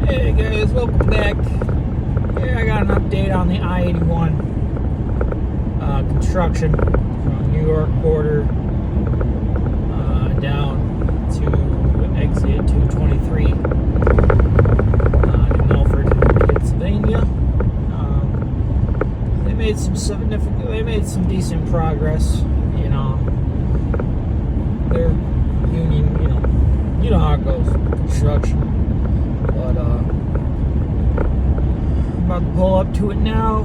Hey guys, welcome back. Here I got an update on the I-81 construction from New York border down to exit 223 New Milford, Pennsylvania. They made some decent progress. You know, their union, you know how it goes, construction. But I'm about to pull up to it now.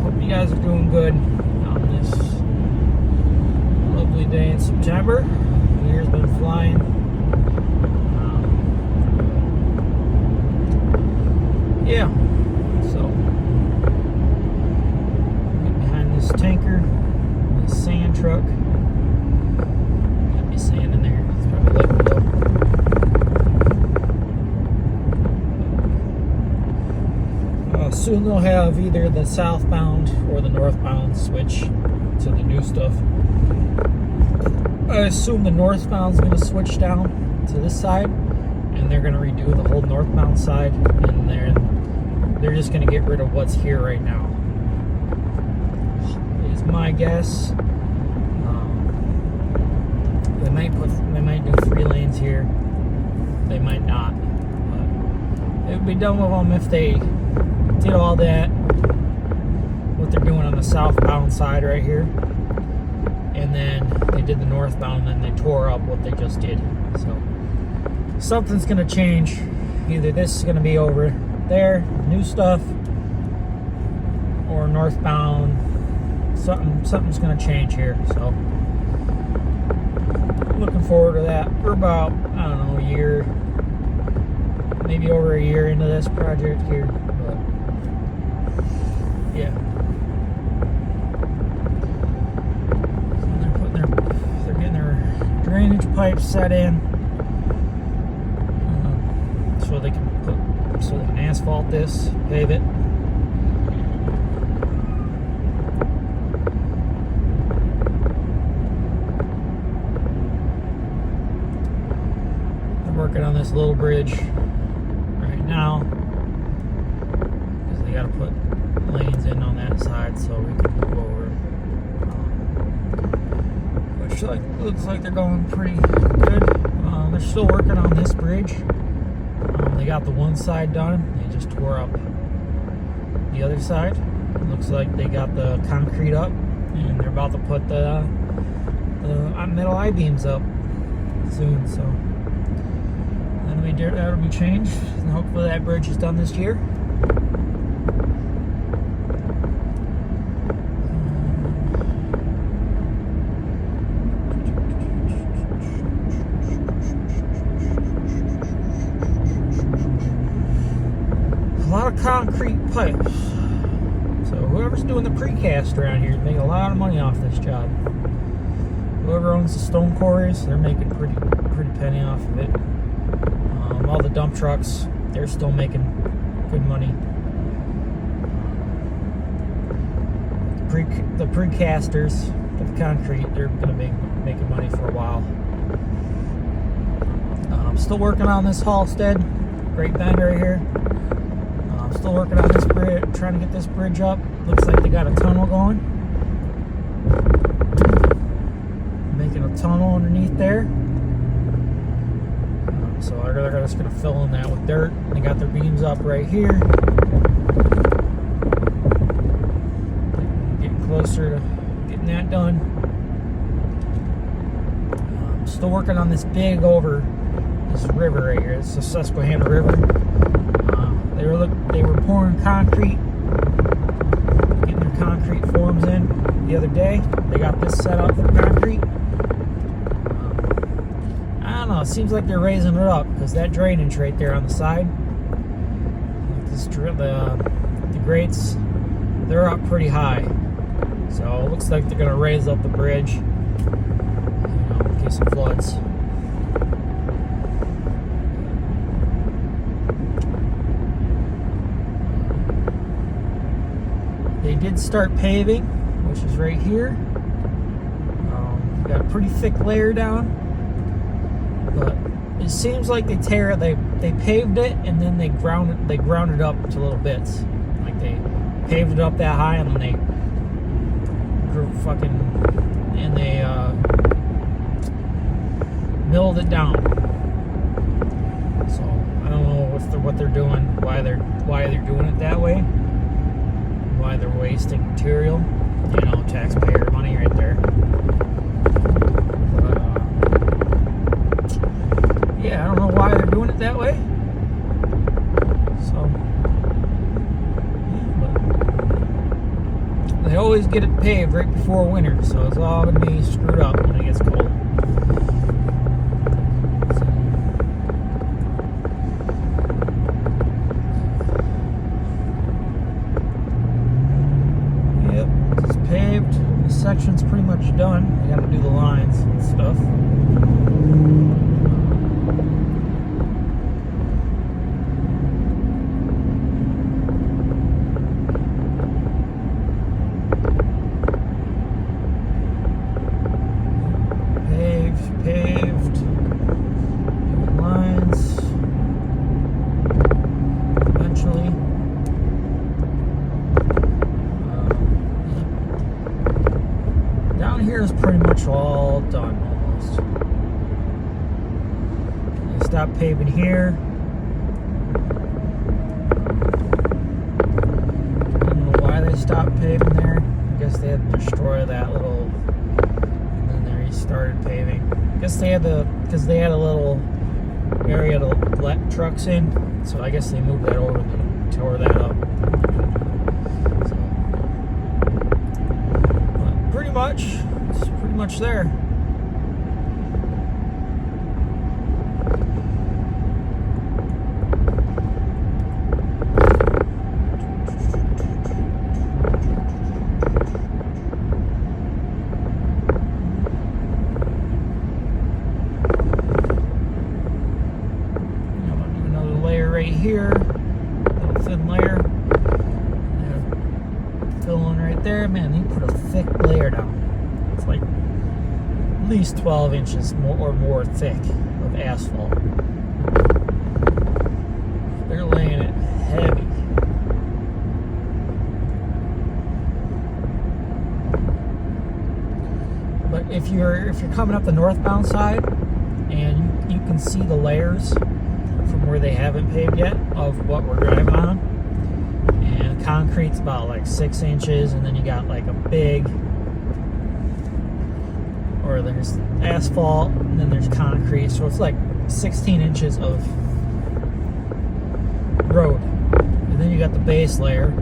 Hope you guys are doing good on this lovely day in September. The year's been flying. Yeah, so get behind this tanker. Sand truck. Might be sand in there. It's probably leveled up. Soon they'll have either the southbound or the northbound switch to the new stuff. I assume the northbound's going to switch down to this side, and they're going to redo the whole northbound side, and they're just going to get rid of what's here right now. Is my guess. They might do 3 lanes here. They might not. But it would be done with them if they did all that, what they're doing on the southbound side right here, and then they did the northbound, and then they tore up what they just did. So something's gonna change. Either this is gonna be over there, new stuff, or northbound. Something's gonna change here. So looking forward to that. We're about, I don't know, a year, maybe over a year into this project here. But yeah, so they're getting their drainage pipes set in, so they can asphalt this, pave it. Working on this little bridge right now because they got to put lanes in on that side so we can move over, which looks like they're going pretty good. They're still working on this bridge. They got the one side done. They just tore up the other side. Looks like they got the concrete up, and they're about to put the metal I-beams up soon. So that'll be changed, and hopefully that bridge is done this year. A lot of concrete pipes. So whoever's doing the precast around here is making a lot of money off this job. Whoever owns the stone quarries, they're making pretty penny off of it. All the dump trucks, they're still making good money. The precasters for the concrete, they're going to be making money for a while. I'm still working on this Halstead, Great Bend right here. I'm still working on this bridge, trying to get this bridge up. Looks like they got a tunnel going. Making a tunnel underneath there. So they're just going to fill in that with dirt. They got their beams up right here. Getting closer to getting that done. Still working on this big over this river right here. It's the Susquehanna River. They were pouring concrete, getting their concrete forms in the other day. They got this set up for concrete. It seems like they're raising it up because that drainage right there on the side, the grates, they're up pretty high. So it looks like they're going to raise up the bridge, in case it floods. They did start paving, which is right here. got a pretty thick layer down, but it seems like they paved it and then they ground it up to little bits. Like they paved it up that high and then they milled it down. So I don't know what they're doing, why they're doing it that way, why they're wasting material. You know, taxpayer money right there. But, yeah, I don't know why they're doing it that way. So, yeah, but they always get it paved right before winter, so it's all gonna be screwed up when it gets cold. Section's pretty much done. I gotta do the lines and stuff. Paved. Doing lines. Eventually. Down here is pretty much all done almost. I stopped paving here. I don't know why they stopped paving there. I guess they had to destroy that little, and then they restarted paving. I guess because they had a little area to let trucks in, so I guess they moved that over and tore that up. It's pretty much there. I'm gonna do another layer right here, a little thin layer. Filling right there, man. They put a thick layer down. It's like at least 12 inches or more thick of asphalt. They're laying it heavy. But if you're coming up the northbound side and you can see the layers from where they haven't paved yet of what we're driving on. And concrete's about like 6 inches, and then you got like a big, or there's asphalt, and then there's concrete, so it's like 16 inches of road. And then you got the base layer.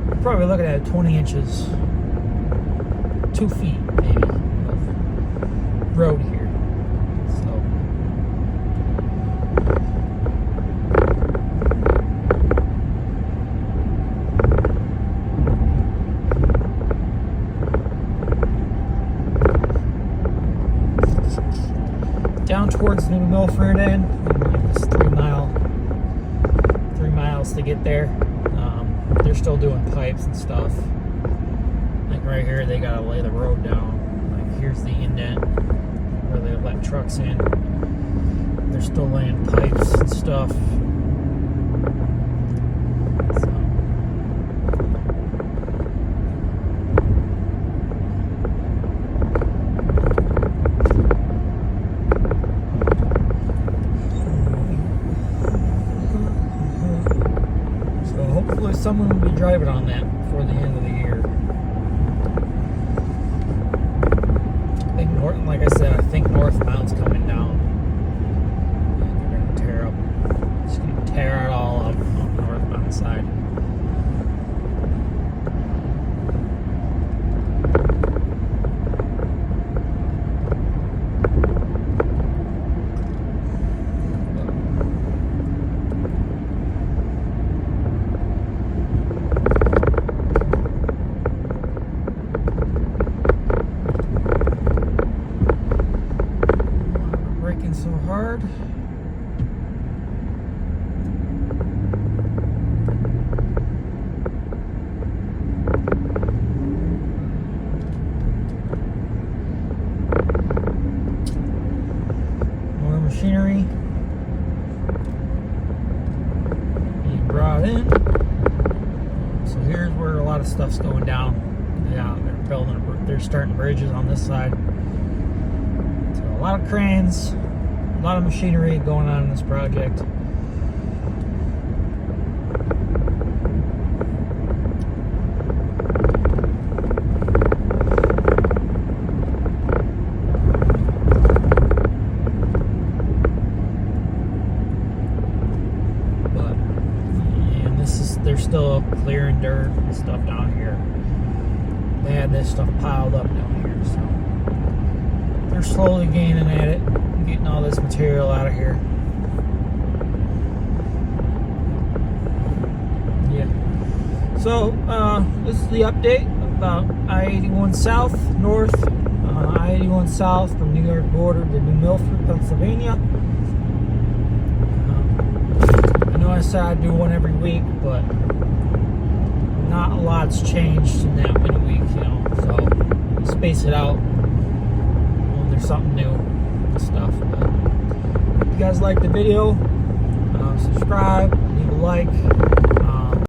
You're probably looking at 20 inches, 2 feet maybe, of road here. Down towards New Milford end, it's 3 miles to get there. They're still doing pipes and stuff. Like right here, they gotta lay the road down. Like here's the indent where they let trucks in. They're still laying pipes and stuff. Hopefully someone will be driving on that before the end of the year. I think like I said, I think northbound's coming down. And they're gonna tear up. Just gonna tear it all up on the northbound side. So hard. machinery being brought in. So here's where a lot of stuff's going down. Yeah, they're starting bridges on this side. So a lot of cranes, a lot of machinery going on in this project. They're still clearing dirt and stuff down here. They had this stuff piled up down here, so they're slowly gaining at it, getting all this material out of here. Yeah. So this is the update about I-81 South, north. I-81 South from New York border to New Milford, Pennsylvania. I said I'd do one every week, but not a lot's changed in that many weeks, you know, so space it out when there's something new and stuff. But if you guys like the video, subscribe, leave a like.